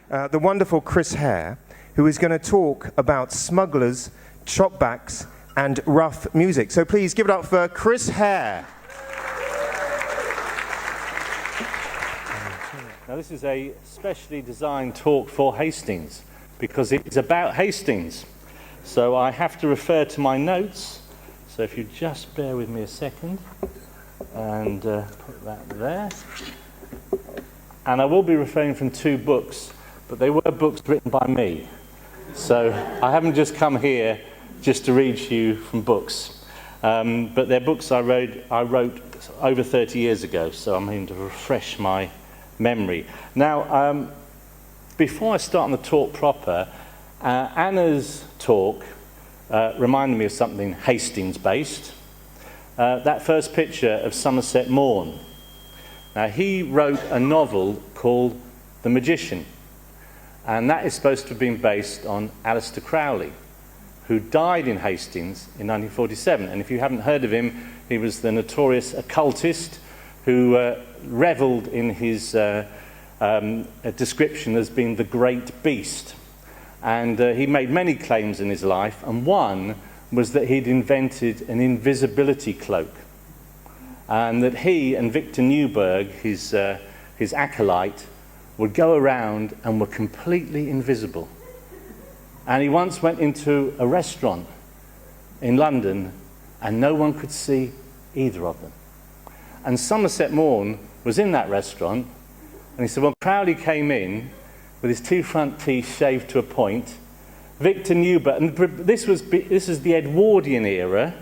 the wonderful Chris Hare, who is going to talk about smugglers, chopbacks, and rough music. So please give it up for Chris Hare. Now this is a specially designed talk for Hastings, because it's about Hastings. So I have to refer to my notes. So if you just bear with me a second, and put that there. And I will be referring from two books, but they were books written by me. So I haven't just come here just to read to you from books. But they're books I wrote over 30 years ago, so I'm going to refresh my memory. Now, before I start on the talk proper, Anna's talk reminded me of something Hastings-based. That first picture of Somerset Maugham. Now, he wrote a novel called The Magician, and that is supposed to have been based on Aleister Crowley, who died in Hastings in 1947. And if you haven't heard of him, he was the notorious occultist who revelled in his description as being the great beast. And he made many claims in his life, and one was that he'd invented an invisibility cloak, and that he and Victor Newberg, his acolyte, would go around and were completely invisible. And he once went into a restaurant in London and no one could see either of them. And Somerset Maugham was in that restaurant, and he said, well, Crowley came in with his two front teeth shaved to a point. Victor Newberg, and this is the Edwardian era,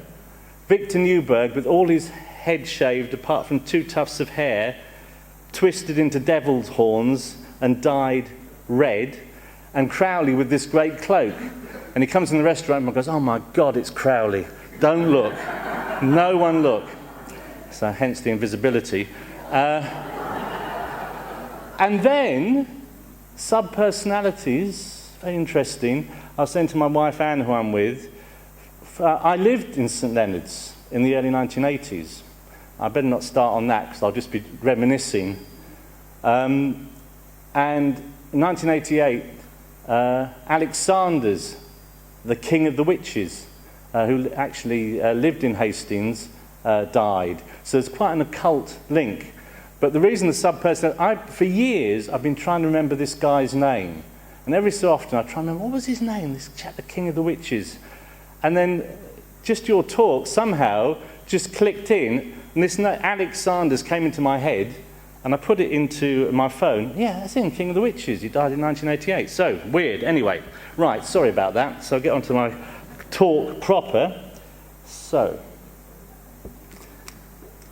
Victor Newberg with all his head shaved apart from two tufts of hair, twisted into devil's horns and dyed red, and Crowley with this great cloak. And he comes in the restaurant and goes, oh my God, it's Crowley. Don't look. No one look. So hence the invisibility. And then subpersonalities, very interesting. I was saying to my wife Anne, who I'm with, I lived in St Leonard's in the early 1980s. I better not start on that because I'll just be reminiscing. And in 1988, Alexander's, the king of the witches, who actually lived in Hastings, died. So there's quite an occult link. But the reason the subpersonality, for years I've been trying to remember this guy's name. And every so often I try and remember, what was his name, this chap, the king of the witches? And then just your talk somehow just clicked in, and this Alexander's came into my head, and I put it into my phone. Yeah, that's him, King of the Witches. He died in 1988. So, weird. Anyway, right, sorry about that. So I'll get on to my talk proper. So,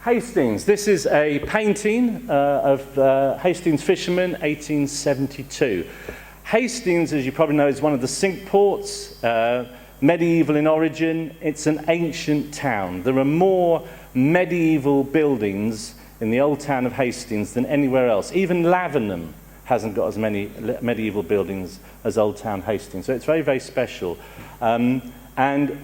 Hastings. This is a painting of Hastings fishermen, 1872. Hastings, as you probably know, is one of the Cinque Ports, medieval in origin. It's an ancient town. There are more medieval buildings in the old town of Hastings than anywhere else. Even Lavenham hasn't got as many medieval buildings as Old Town Hastings. So it's very, very special. And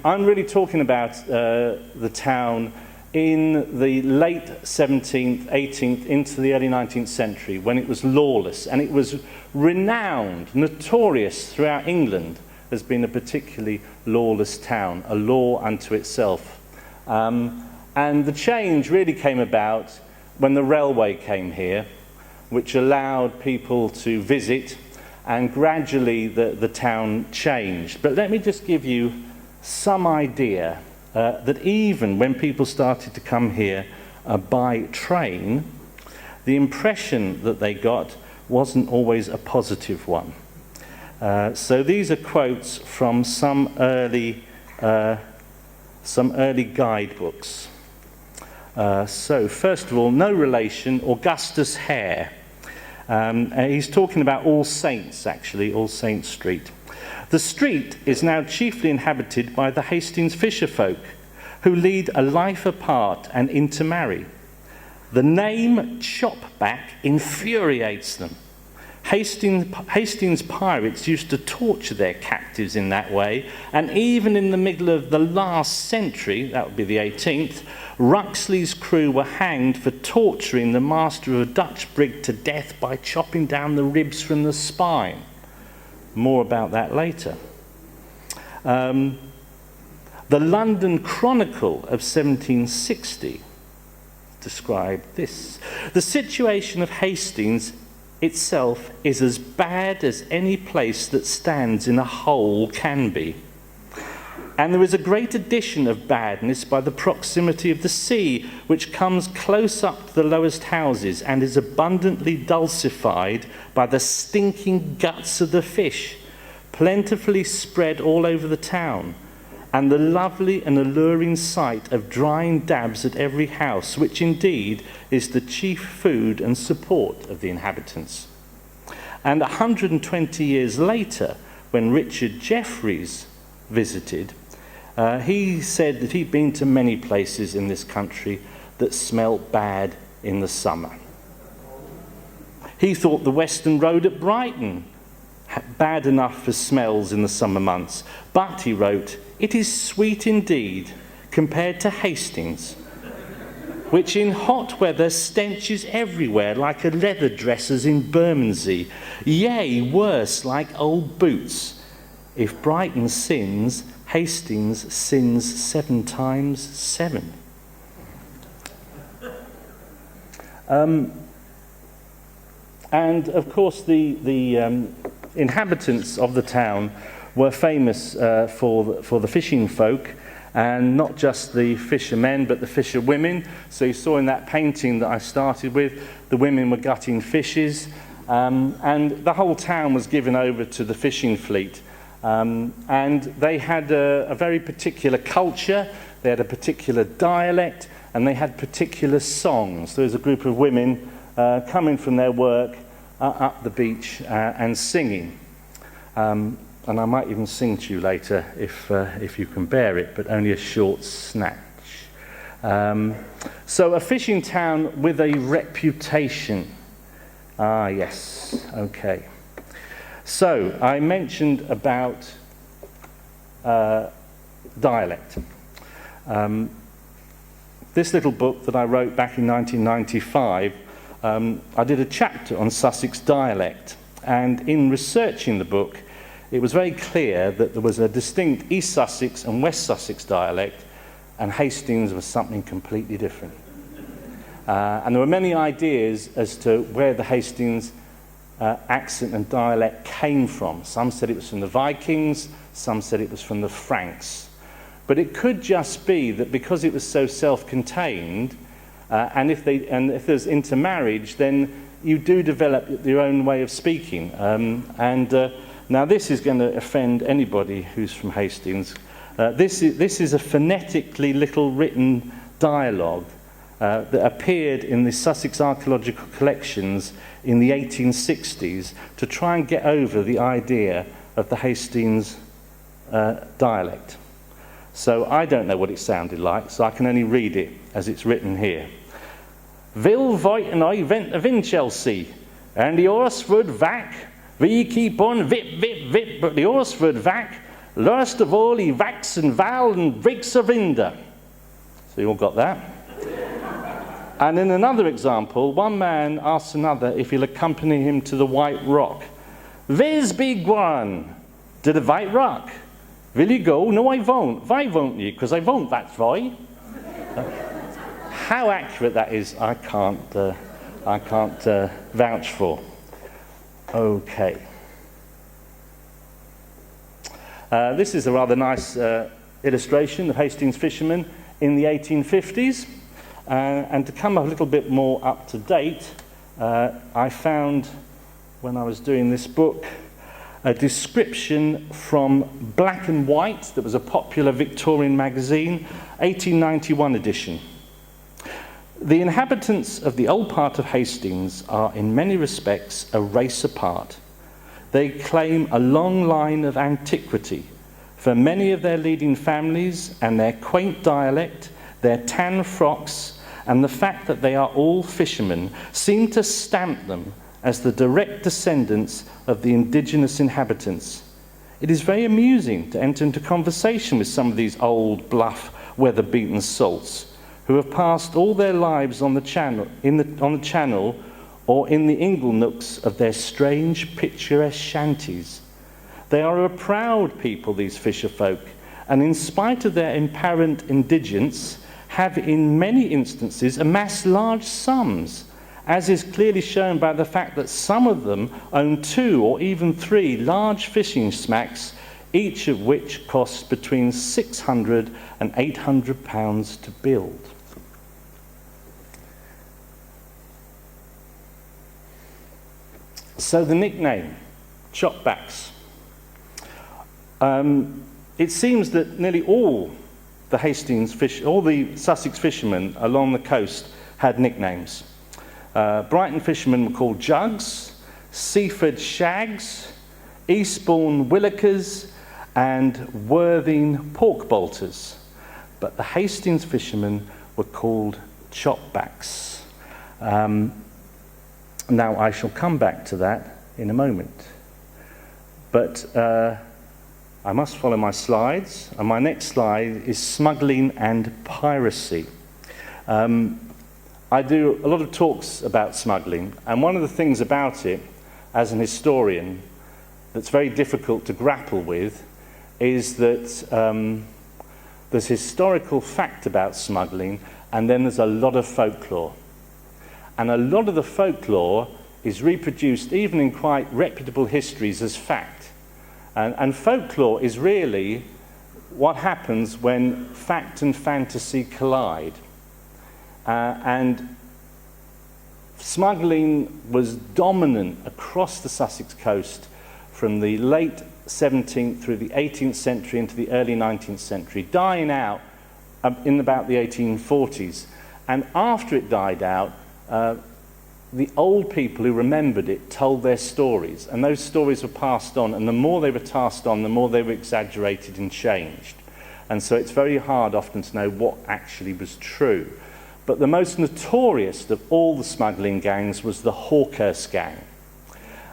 I'm really talking about the town in the late 17th, 18th, into the early 19th century, when it was lawless. And it was renowned, notorious throughout England as being a particularly lawless town, a law unto itself. And the change really came about when the railway came here, which allowed people to visit, and gradually the town changed. But let me just give you some idea that even when people started to come here by train, the impression that they got wasn't always a positive one. So these are quotes from some early guidebooks. So first of all, no relation, Augustus Hare. He's talking about All Saints, actually, All Saints Street. The street is now chiefly inhabited by the Hastings fisherfolk, who lead a life apart and intermarry. The name Chopback infuriates them. Hastings pirates used to torture their captives in that way, and even in the middle of the last century, that would be the 18th, Ruxley's crew were hanged for torturing the master of a Dutch brig to death by chopping down the ribs from the spine. More about that later. The London Chronicle of 1760 described this. The situation of Hastings itself is as bad as any place that stands in a hole can be. And there is a great addition of badness by the proximity of the sea, which comes close up to the lowest houses and is abundantly dulcified by the stinking guts of the fish, plentifully spread all over the town, and the lovely and alluring sight of drying dabs at every house, which indeed is the chief food and support of the inhabitants. And 120 years later, when Richard Jeffreys visited, he said that he'd been to many places in this country that smelt bad in the summer. He thought the Western Road at Brighton bad enough for smells in the summer months, but, he wrote, it is sweet indeed compared to Hastings, which in hot weather stenches everywhere like a leather dresser's in Bermondsey, yea, worse, like old boots. If Brighton sins, Hastings sins 7 times 7. And of course the inhabitants of the town were famous for the fishing folk, and not just the fishermen but the fisherwomen. So you saw in that painting that I started with, the women were gutting fishes, and the whole town was given over to the fishing fleet. And they had a very particular culture, they had a particular dialect, and they had particular songs. There was a group of women coming from their work up the beach and singing. And I might even sing to you later if you can bear it, but only a short snatch. So a fishing town with a reputation. Ah, yes, okay. So I mentioned about dialect. This little book that I wrote back in 1995, I did a chapter on Sussex dialect, and in researching the book, it was very clear that there was a distinct East Sussex and West Sussex dialect, and Hastings was something completely different. And there were many ideas as to where the Hastings accent and dialect came from. Some said it was from the Vikings, some said it was from the Franks. But it could just be that because it was so self-contained, and if there's intermarriage, then you do develop your own way of speaking. Now this is going to offend anybody who's from Hastings. This is a phonetically little written dialogue that appeared in the Sussex Archaeological Collections in the 1860s to try and get over the idea of the Hastings dialect. So I don't know what it sounded like, so I can only read it as it's written here. Vil voit en I went of Chelsea, and the horse would vac. We keep on vip, vip, vip, but the horse would vac. Last of all, he vacs and val and breaks a vinder. So you all got that? And in another example, one man asks another if he'll accompany him to the White Rock. Where's big one? To the White Rock. Will you go? No, I won't. Why won't you? Because I won't, that's why. How accurate that is, I can't vouch for. Okay. This is a rather nice illustration of Hastings fishermen in the 1850s. And to come a little bit more up to date, I found, when I was doing this book, a description from Black and White that was a popular Victorian magazine, 1891 edition. The inhabitants of the old part of Hastings are in many respects a race apart. They claim a long line of antiquity, for many of their leading families and their quaint dialect, their tan frocks, and the fact that they are all fishermen seem to stamp them as the direct descendants of the indigenous inhabitants. It is very amusing to enter into conversation with some of these old, bluff, weather-beaten salts who have passed all their lives on the channel, or in the ingle nooks of their strange, picturesque shanties. They are a proud people, these fisher folk, and in spite of their apparent indigence, have in many instances amassed large sums, as is clearly shown by the fact that some of them own 2 or even 3 large fishing smacks, each of which costs between £600 and £800 to build. So the nickname, chopbacks. It seems that nearly all the Sussex fishermen along the coast had nicknames. Brighton fishermen were called Jugs, Seaford Shags, Eastbourne Willikers, and Worthing Porkbolters. But the Hastings fishermen were called chopbacks. Now, I shall come back to that in a moment. But I must follow my slides, and my next slide is smuggling and piracy. I do a lot of talks about smuggling, and one of the things about it, as an historian, that's very difficult to grapple with, is that there's historical fact about smuggling, and then there's a lot of folklore. And a lot of the folklore is reproduced even in quite reputable histories as fact. And folklore is really what happens when fact and fantasy collide. And smuggling was dominant across the Sussex coast from the late 17th through the 18th century into the early 19th century, dying out in about the 1840s. And after it died out, the old people who remembered it told their stories, and those stories were passed on, and the more they were passed on, the more they were exaggerated and changed. And so it's very hard often to know what actually was true. But the most notorious of all the smuggling gangs was the Hawkhurst gang.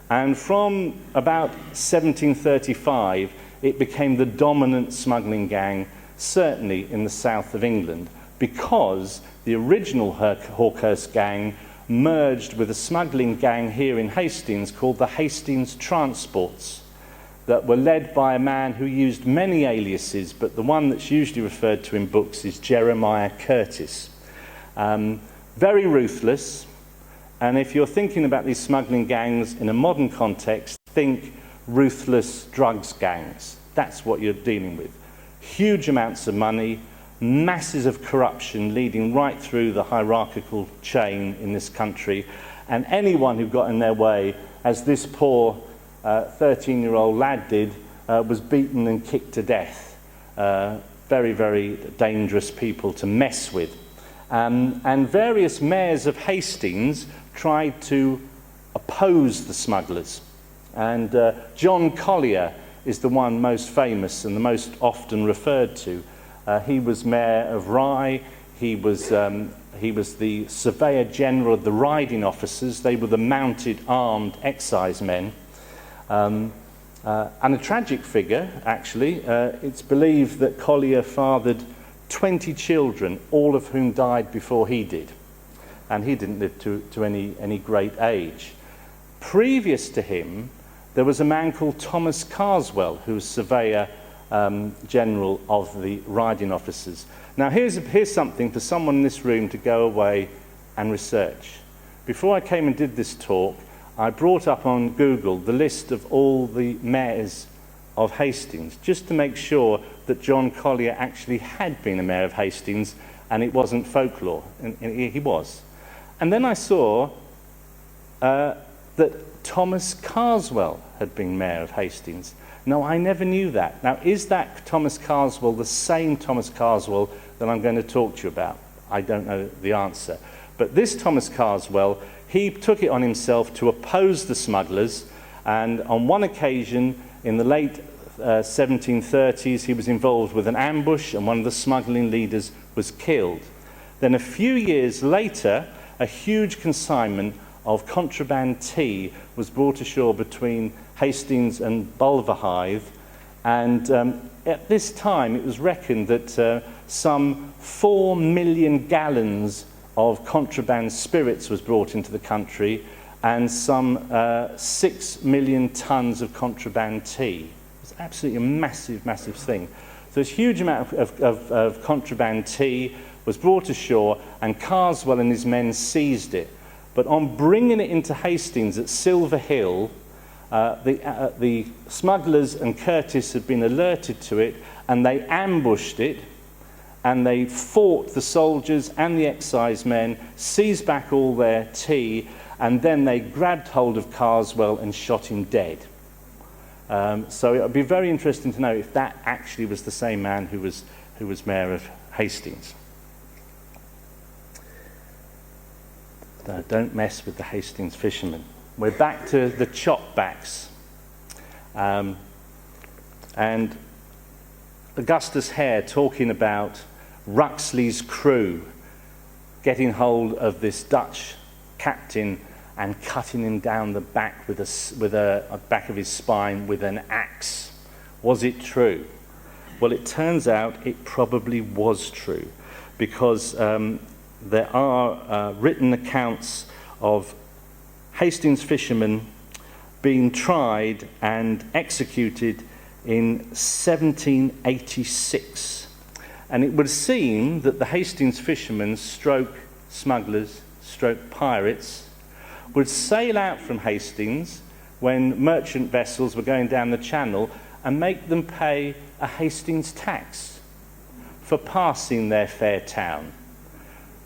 And from about 1735, it became the dominant smuggling gang, certainly in the south of England, because the original Hawkhurst gang merged with a smuggling gang here in Hastings called the Hastings Transports, that were led by a man who used many aliases, but the one that's usually referred to in books is Jeremiah Curtis. Very ruthless, and if you're thinking about these smuggling gangs in a modern context, think ruthless drugs gangs. That's what you're dealing with. Huge amounts of money, masses of corruption leading right through the hierarchical chain in this country, and anyone who got in their way, as this poor 13-year-old lad did, was beaten and kicked to death. Very, very dangerous people to mess with. And various mayors of Hastings tried to oppose the smugglers. And John Collier is the one most famous and the most often referred to. He was mayor of Rye. He was the surveyor general of the riding officers. They were the mounted armed excise men. And a tragic figure, actually. It's believed that Collier fathered 20 children, all of whom died before he did. And he didn't live to any great age. Previous to him, there was a man called Thomas Carswell, who was surveyor general of the riding officers. Now here's something for someone in this room to go away and research. Before I came and did this talk, I brought up on Google the list of all the mayors of Hastings, just to make sure that John Collier actually had been a mayor of Hastings and it wasn't folklore, and he was. And then I saw that Thomas Carswell had been mayor of Hastings. No, I never knew that. Now, is that Thomas Carswell the same Thomas Carswell that I'm going to talk to you about? I don't know the answer. But this Thomas Carswell, he took it on himself to oppose the smugglers, and on one occasion in the late 1730s, he was involved with an ambush, and one of the smuggling leaders was killed. Then a few years later, a huge consignment of contraband tea was brought ashore between Hastings and Bulverhythe, and at this time it was reckoned that some 4 million gallons of contraband spirits was brought into the country, and some 6 million tons of contraband tea. It's absolutely a massive, massive thing. So this huge amount of contraband tea was brought ashore, and Carswell and his men seized it. But on bringing it into Hastings at Silver Hill, the smugglers and Curtis had been alerted to it, and they ambushed it, and they fought the soldiers and the excise men, seized back all their tea, and then they grabbed hold of Carswell and shot him dead. So it would be very interesting to know if that actually was the same man who was mayor of Hastings. Don't mess with the Hastings fishermen. We're back to the chopbacks. And Augustus Hare talking about Ruxley's crew getting hold of this Dutch captain and cutting him down the back with a back of his spine with an axe. Was it true? Well, it turns out it probably was true, because there are written accounts of Hastings fishermen being tried and executed in 1786. And it would seem that the Hastings fishermen, stroke smugglers, stroke pirates, would sail out from Hastings when merchant vessels were going down the channel and make them pay a Hastings tax for passing their fair town,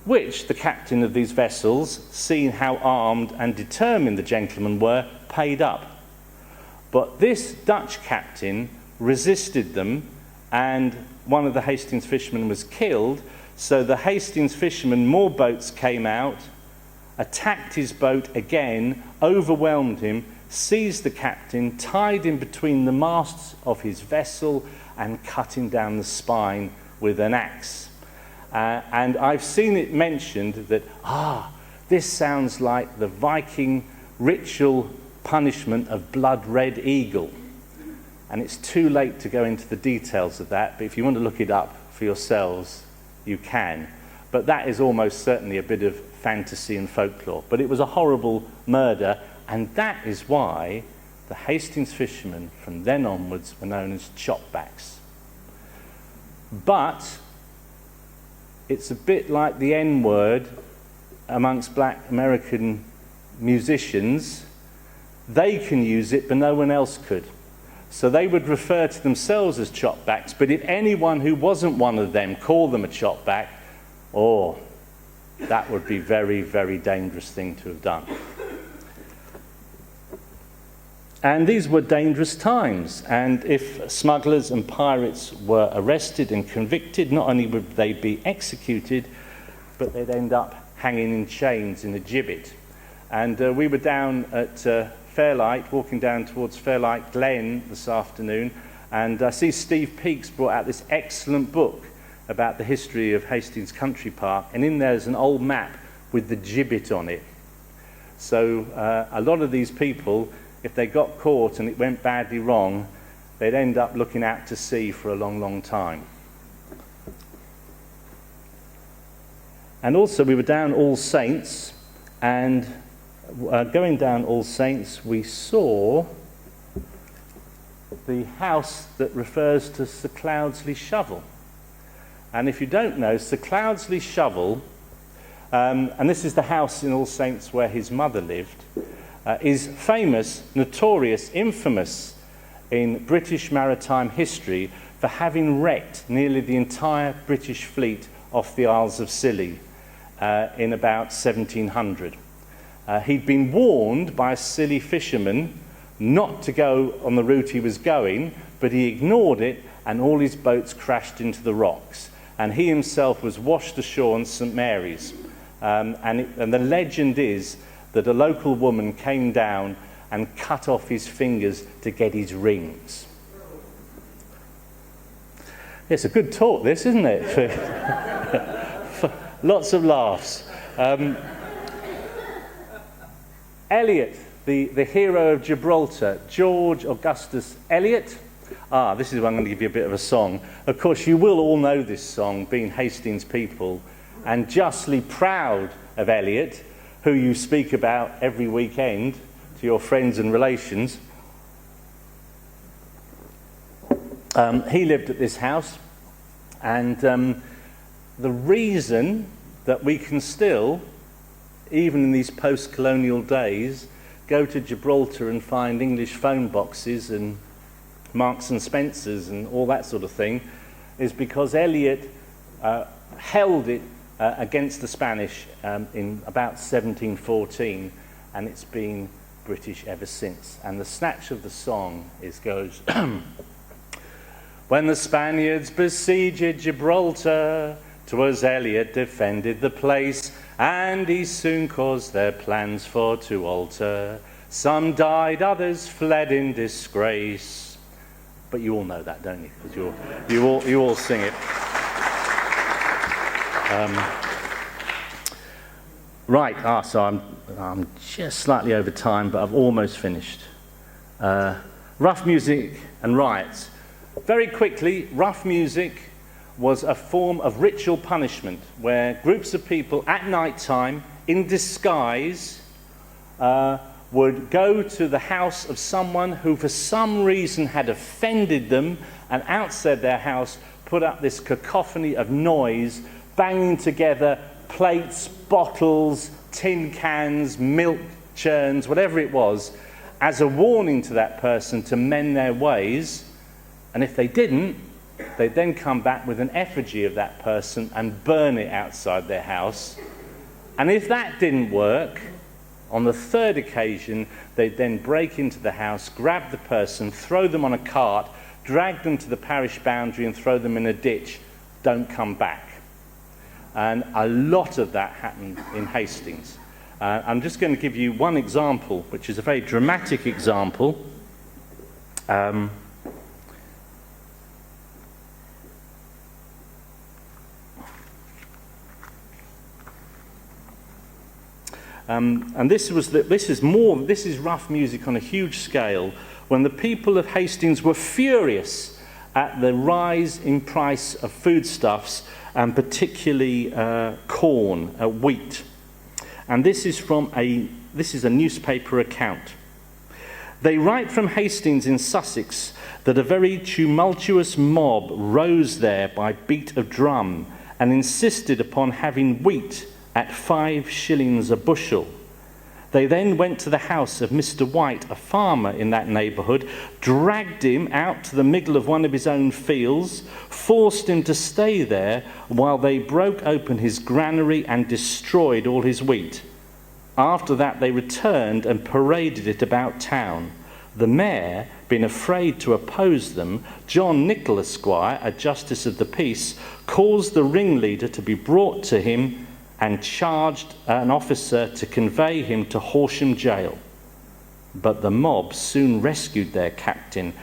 which the captain of these vessels, seeing how armed and determined the gentlemen were, paid up. But this Dutch captain resisted them, and one of the Hastings fishermen was killed. So the Hastings fishermen, more boats came out, attacked his boat again, overwhelmed him, seized the captain, tied him between the masts of his vessel, and cut him down the spine with an axe. And I've seen it mentioned that, this sounds like the Viking ritual punishment of blood red eagle. And it's too late to go into the details of that, but if you want to look it up for yourselves, you can. But that is almost certainly a bit of fantasy and folklore. But it was a horrible murder, and that is why the Hastings fishermen from then onwards were known as chopbacks. But it's a bit like the N-word amongst black American musicians. They can use it, but no one else could. So they would refer to themselves as chopbacks, but if anyone who wasn't one of them called them a chopback, that would be a very, very dangerous thing to have done. And these were dangerous times, and if smugglers and pirates were arrested and convicted, not only would they be executed, but they'd end up hanging in chains in a gibbet. And we were down at Fairlight, walking down towards Fairlight Glen this afternoon, and I see Steve Peaks brought out this excellent book about the history of Hastings Country Park, and in there's an old map with the gibbet on it. So a lot of these people, if they got caught and it went badly wrong, they'd end up looking out to sea for a long, long time. And also we were down All Saints, and going down All Saints, we saw the house that refers to Sir Cloudsley Shovel. And if you don't know, Sir Cloudsley Shovel, and this is the house in All Saints where his mother lived, is famous, notorious, infamous in British maritime history for having wrecked nearly the entire British fleet off the Isles of Scilly in about 1700. He'd been warned by a Scilly fisherman not to go on the route he was going, but he ignored it, and all his boats crashed into the rocks. And he himself was washed ashore on St. Mary's. And the legend is that a local woman came down and cut off his fingers to get his rings. It's a good talk, this, isn't it? Lots of laughs. Eliot, the hero of Gibraltar, George Augustus Eliot. This is where I'm going to give you a bit of a song. Of course, you will all know this song, being Hastings people, and justly proud of Eliot, who you speak about every weekend to your friends and relations. He lived at this house, and the reason that we can still, even in these post-colonial days, go to Gibraltar and find English phone boxes and Marks and Spencers and all that sort of thing, is because Eliot held it against the Spanish in about 1714, and it's been British ever since. And the snatch of the song goes, when the Spaniards besieged Gibraltar, 'twas Eliot defended the place, and he soon caused their plans for to alter. Some died, others fled in disgrace. But you all know that, don't you? Because you all sing it. Right. So I'm just slightly over time, but I've almost finished. Rough music and riots. Very quickly, rough music was a form of ritual punishment where groups of people at night time, in disguise, would go to the house of someone who for some reason had offended them, and outside their house put up this cacophony of noise, banging together plates, bottles, tin cans, milk churns, whatever it was, as a warning to that person to mend their ways. And if they didn't, they'd then come back with an effigy of that person and burn it outside their house. And if that didn't work, on the third occasion, they'd then break into the house, grab the person, throw them on a cart, drag them to the parish boundary and throw them in a ditch. Don't come back. And a lot of that happened in Hastings. I'm just going to give you one example, which is a very dramatic example. And this is rough music on a huge scale, when the people of Hastings were furious at the rise in price of foodstuffs, and particularly corn, wheat. And this is a newspaper account. They write from Hastings in Sussex that a very tumultuous mob rose there by beat of drum and insisted upon having wheat at 5 shillings a bushel. They then went to the house of Mr. White, a farmer in that neighbourhood, dragged him out to the middle of one of his own fields, forced him to stay there while they broke open his granary and destroyed all his wheat. After that they returned and paraded it about town. The mayor, being afraid to oppose them, John Nichol, Esquire, a justice of the peace, caused the ringleader to be brought to him and charged an officer to convey him to Horsham jail. But the mob soon rescued their captain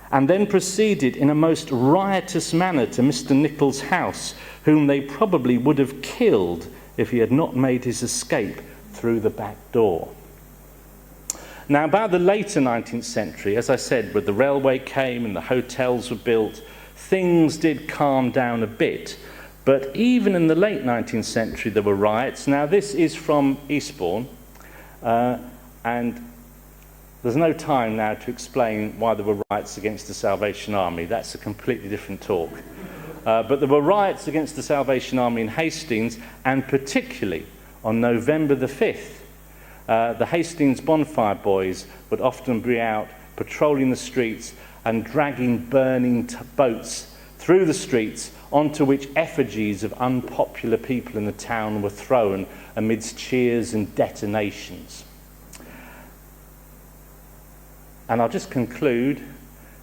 and then proceeded in a most riotous manner to Mr. Nichol's house, whom they probably would have killed if he had not made his escape through the back door. Now, about the later 19th century, as I said, when the railway came and the hotels were built, things did calm down a bit. But even in the late 19th century, there were riots. Now, this is from Eastbourne, and there's no time now to explain why there were riots against the Salvation Army. That's a completely different talk. But there were riots against the Salvation Army in Hastings, and particularly on November the 5th, the Hastings Bonfire Boys would often be out patrolling the streets and dragging burning boats through the streets, onto which effigies of unpopular people in the town were thrown amidst cheers and detonations. And I'll just conclude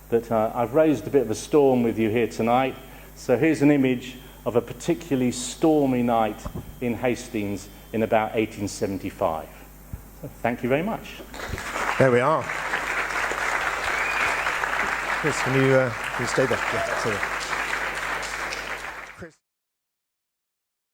that I've raised a bit of a storm with you here tonight. So here's an image of a particularly stormy night in Hastings in about 1875. So thank you very much. There we are. Chris, can you stay there? Yeah, stay there.